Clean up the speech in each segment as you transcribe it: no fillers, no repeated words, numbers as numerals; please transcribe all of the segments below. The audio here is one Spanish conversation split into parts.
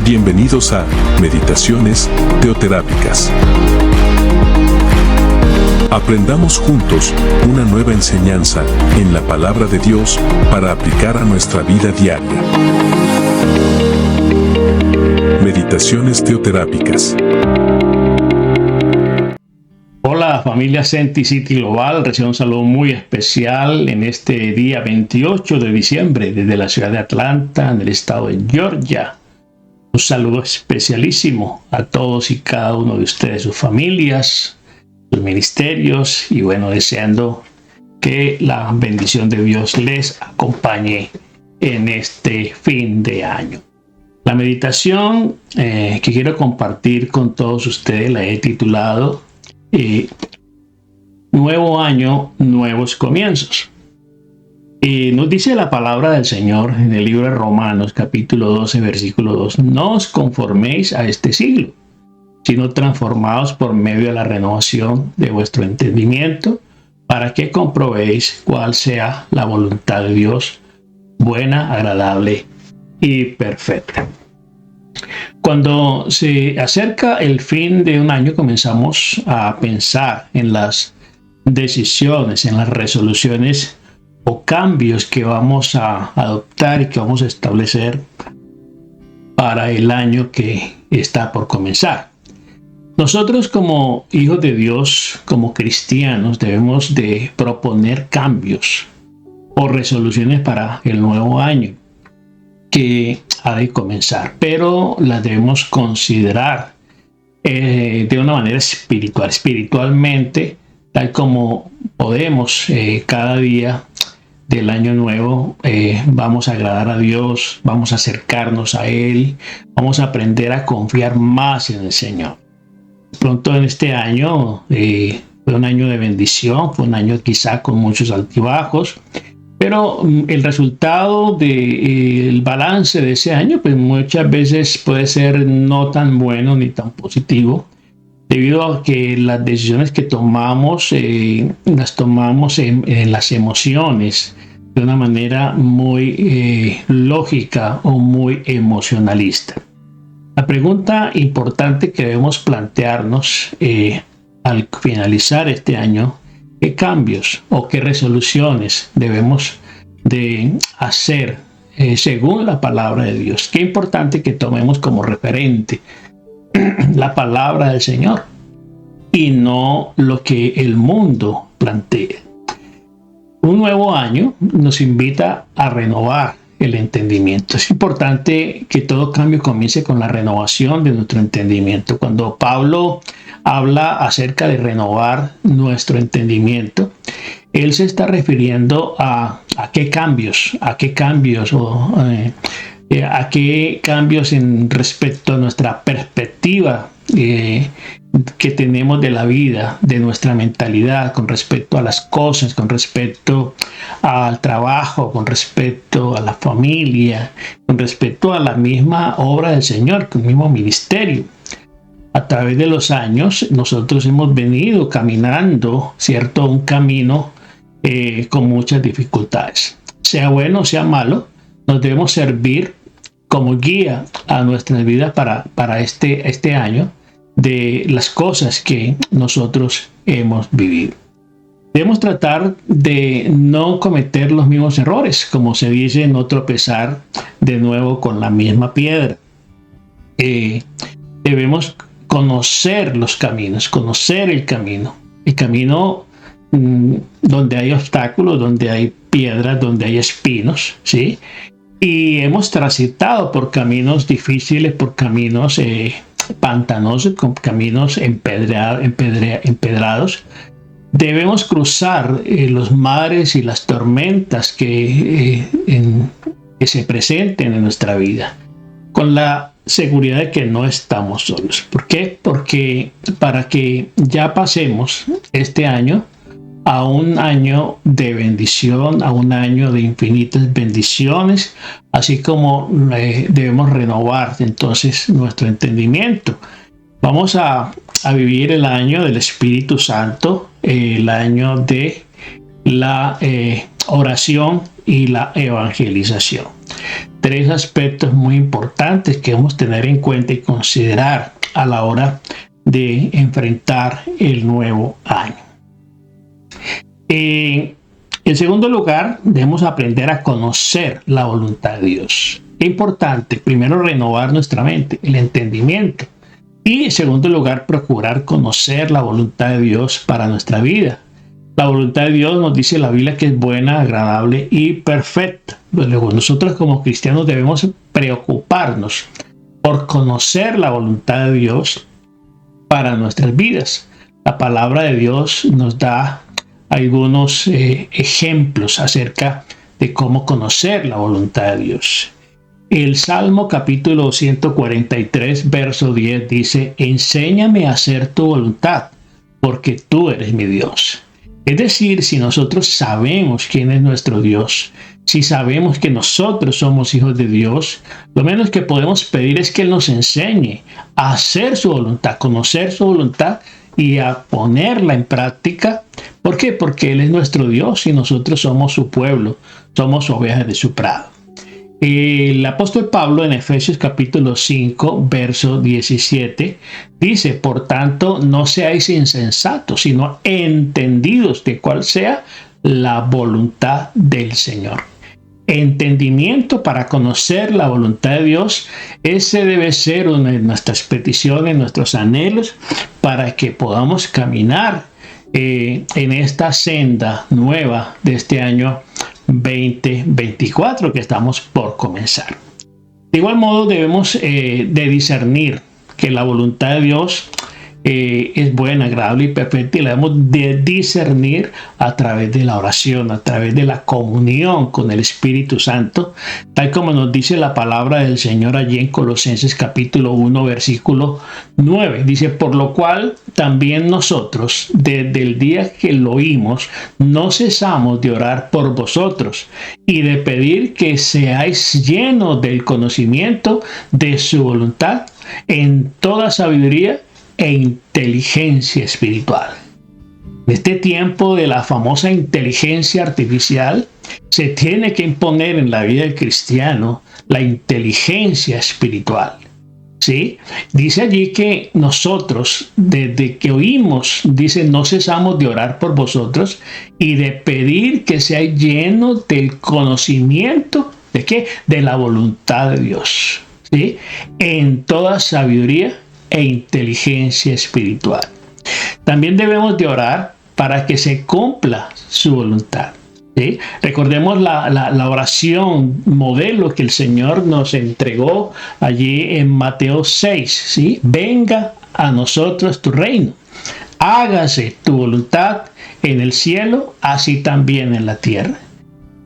Bienvenidos a Meditaciones Teoterápicas. Aprendamos juntos una nueva enseñanza en la palabra de Dios para aplicar a nuestra vida diaria. Meditaciones Teoterápicas. Hola familia Senti City Global, recibo un saludo muy especial en este día 28 de diciembre desde la ciudad de Atlanta, en el estado de Georgia. Un saludo especialísimo a todos y cada uno de ustedes, sus familias, sus ministerios y bueno, deseando que la bendición de Dios les acompañe en este fin de año. La meditación que quiero compartir con todos ustedes la he titulado Nuevo año, nuevos comienzos. Nos dice la palabra del Señor en el libro de Romanos, capítulo 12, versículo 2. No os conforméis a este siglo, sino transformaos por medio de la renovación de vuestro entendimiento, para que comprobéis cuál sea la voluntad de Dios, buena, agradable y perfecta. Cuando se acerca el fin de un año, comenzamos a pensar en las decisiones, en las resoluciones o cambios que vamos a adoptar y que vamos a establecer para el año que está por comenzar. Nosotros como hijos de Dios, como cristianos, debemos de proponer cambios o resoluciones para el nuevo año que ha de comenzar, pero las debemos considerar de una manera espiritualmente, tal como podemos cada día del año nuevo. Vamos a agradar a Dios, vamos a acercarnos a Él, vamos a aprender a confiar más en el Señor. Pronto en este año fue un año de bendición, fue un año quizá con muchos altibajos, pero el resultado del balance de ese año pues muchas veces puede ser no tan bueno ni tan positivo, debido a que las decisiones que tomamos las tomamos en las emociones de una manera muy lógica o muy emocionalista. La pregunta importante que debemos plantearnos al finalizar este año: ¿qué cambios o qué resoluciones debemos de hacer según la palabra de Dios? Qué importante que tomemos como referente la palabra del Señor y no lo que el mundo plantea. Un nuevo año nos invita a renovar el entendimiento. Es importante que todo cambio comience con la renovación de nuestro entendimiento. Cuando Pablo habla acerca de renovar nuestro entendimiento, él se está refiriendo a qué cambios en respecto a nuestra perspectiva que tenemos de la vida, de nuestra mentalidad, con respecto a las cosas, con respecto al trabajo, con respecto a la familia, con respecto a la misma obra del Señor, con el mismo ministerio. A través de los años nosotros hemos venido caminando, ¿cierto?, un camino con muchas dificultades. Sea bueno o sea malo, nos debemos servir como guía a nuestras vidas para este año de las cosas que nosotros hemos vivido. Debemos tratar de no cometer los mismos errores, como se dice, no tropezar de nuevo con la misma piedra. Debemos conocer los caminos, conocer el camino donde hay obstáculos, donde hay piedras, donde hay espinos, ¿sí? Y hemos transitado por caminos difíciles, por caminos pantanosos, con caminos empedrados. Debemos cruzar los mares y las tormentas que se presenten en nuestra vida, con la seguridad de que no estamos solos. ¿Por qué? Porque para que ya pasemos este año a un año de bendición, a un año de infinitas bendiciones, así como debemos renovar entonces nuestro entendimiento. Vamos a vivir el año del Espíritu Santo, el año de la oración y la evangelización. tres aspectos muy importantes que debemos tener en cuenta y considerar a la hora de enfrentar el nuevo año. En segundo lugar, debemos aprender a conocer la voluntad de Dios. Es importante, primero, renovar nuestra mente, el entendimiento. Y en segundo lugar, procurar conocer la voluntad de Dios para nuestra vida. La voluntad de Dios nos dice la Biblia que es buena, agradable y perfecta. Luego, nosotros como cristianos debemos preocuparnos por conocer la voluntad de Dios para nuestras vidas. La palabra de Dios nos da algunos ejemplos acerca de cómo conocer la voluntad de Dios. El Salmo capítulo 143, verso 10 dice: enséñame a hacer tu voluntad, porque tú eres mi Dios. Es decir, si nosotros sabemos quién es nuestro Dios, si sabemos que nosotros somos hijos de Dios, lo menos que podemos pedir es que Él nos enseñe a hacer su voluntad, conocer su voluntad y a ponerla en práctica. ¿Por qué? Porque Él es nuestro Dios y nosotros somos su pueblo, somos ovejas de su prado. El apóstol Pablo en Efesios capítulo 5, verso 17, dice: por tanto, no seáis insensatos, sino entendidos de cuál sea la voluntad del Señor. Entendimiento para conocer la voluntad de Dios, ese debe ser una de nuestras peticiones, nuestros anhelos, para que podamos caminar en esta senda nueva de este año 2024 que estamos por comenzar. De igual modo, debemos de discernir que la voluntad de Dios es buena, agradable y perfecta, y la debemos de discernir a través de la oración, a través de la comunión con el Espíritu Santo, tal como nos dice la palabra del Señor allí en Colosenses capítulo 1, versículo 9. Dice: por lo cual también nosotros, desde el día que lo oímos, no cesamos de orar por vosotros y de pedir que seáis llenos del conocimiento de su voluntad en toda sabiduría e inteligencia espiritual. En este tiempo de la famosa inteligencia artificial, se tiene que imponer en la vida del cristiano la inteligencia espiritual. ¿Sí? Dice allí que nosotros, desde que oímos, dice: no cesamos de orar por vosotros y de pedir que seáis llenos del conocimiento ¿de qué? De la voluntad de Dios, ¿sí? En toda sabiduría e inteligencia espiritual. También debemos de orar para que se cumpla su voluntad, ¿sí? Recordemos la oración modelo que el Señor nos entregó allí en Mateo 6, ¿sí? Venga a nosotros tu reino, hágase tu voluntad en el cielo, así también en la tierra.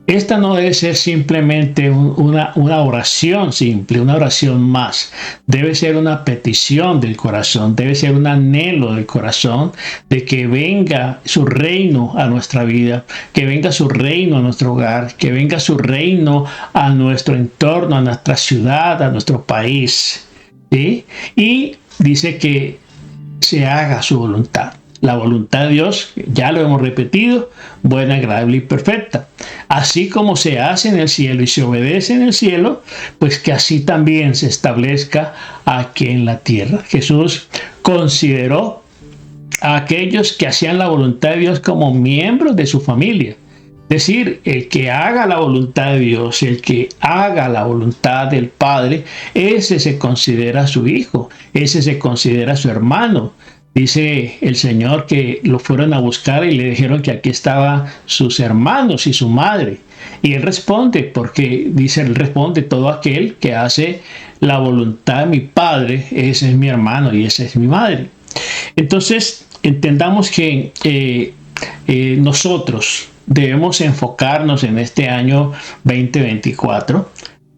Esta no debe ser simplemente una oración simple, una oración más. Debe ser una petición del corazón, debe ser un anhelo del corazón de que venga su reino a nuestra vida, que venga su reino a nuestro hogar, que venga su reino a nuestro entorno, a nuestra ciudad, a nuestro país, ¿sí? Y dice que se haga su voluntad. La voluntad de Dios, ya lo hemos repetido, buena, agradable y perfecta. Así como se hace en el cielo y se obedece en el cielo, pues que así también se establezca aquí en la tierra. Jesús consideró a aquellos que hacían la voluntad de Dios como miembros de su familia. Es decir, el que haga la voluntad de Dios, el que haga la voluntad del Padre, ese se considera su hijo, ese se considera su hermano. Dice el Señor que lo fueron a buscar y le dijeron que aquí estaban sus hermanos y su madre. Y Él responde, porque dice, Él responde: todo aquel que hace la voluntad de mi Padre, ese es mi hermano y esa es mi madre. Entonces, entendamos que nosotros debemos enfocarnos en este año 2024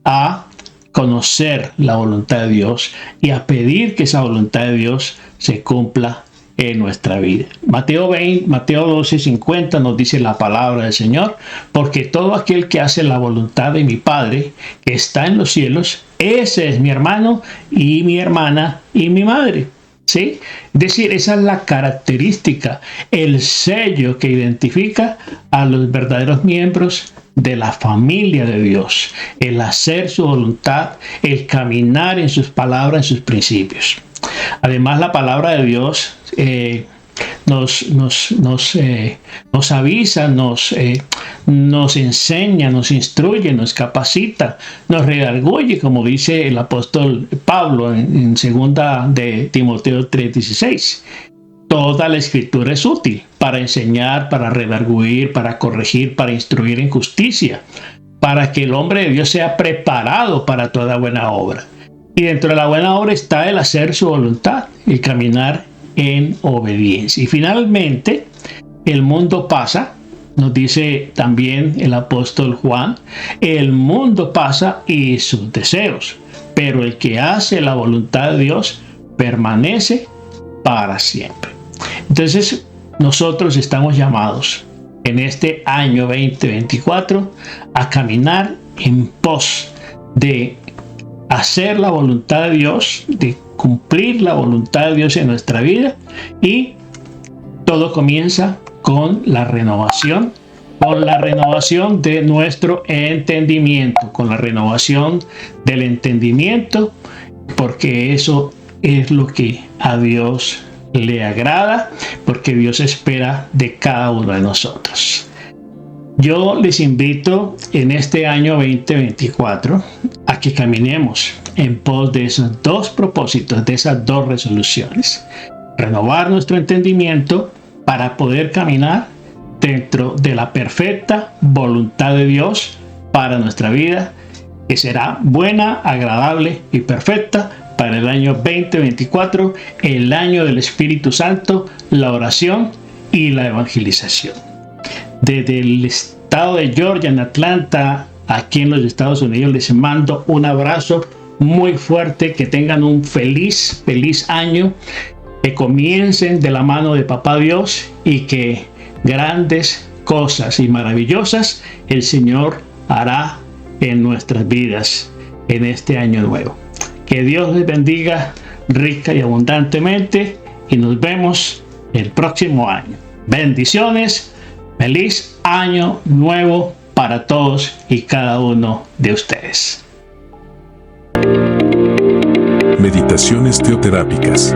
a conocer la voluntad de Dios y a pedir que esa voluntad de Dios se cumpla en nuestra vida. Mateo 12:50 nos dice la palabra del Señor: porque todo aquel que hace la voluntad de mi Padre que está en los cielos, ese es mi hermano y mi hermana y mi madre. ¿Sí? Es decir, esa es la característica, el sello que identifica a los verdaderos miembros de la familia de Dios, el hacer su voluntad, el caminar en sus palabras, en sus principios. Además, la palabra de Dios nos avisa, nos enseña, nos instruye, nos capacita, nos redarguye, como dice el apóstol Pablo en 2 de Timoteo 3:16. Toda la escritura es útil para enseñar, para redarguir, para corregir, para instruir en justicia, para que el hombre de Dios sea preparado para toda buena obra. Y dentro de la buena obra está el hacer su voluntad, el caminar en obediencia. Y finalmente, el mundo pasa, nos dice también el apóstol Juan, el mundo pasa y sus deseos, pero el que hace la voluntad de Dios permanece para siempre. Entonces, nosotros estamos llamados en este año 2024 a caminar en pos de hacer la voluntad de Dios, de cumplir la voluntad de Dios en nuestra vida, y todo comienza con la renovación de nuestro entendimiento, con la renovación del entendimiento, porque eso es lo que a Dios le agrada, porque Dios espera de cada uno de nosotros. Yo les invito en este año 2024 a que caminemos en pos de esos dos propósitos, de esas dos resoluciones. Renovar nuestro entendimiento para poder caminar dentro de la perfecta voluntad de Dios para nuestra vida, que será buena, agradable y perfecta para el año 2024, el año del Espíritu Santo, la oración y la evangelización. Desde el estado de Georgia, en Atlanta, aquí en los Estados Unidos, les mando un abrazo muy fuerte, que tengan un feliz año, que comiencen de la mano de Papá Dios y que grandes cosas y maravillosas el Señor hará en nuestras vidas en este año nuevo. Que Dios les bendiga rica y abundantemente y nos vemos el próximo año. Bendiciones, feliz año nuevo para todos y cada uno de ustedes. Meditaciones teoterápicas.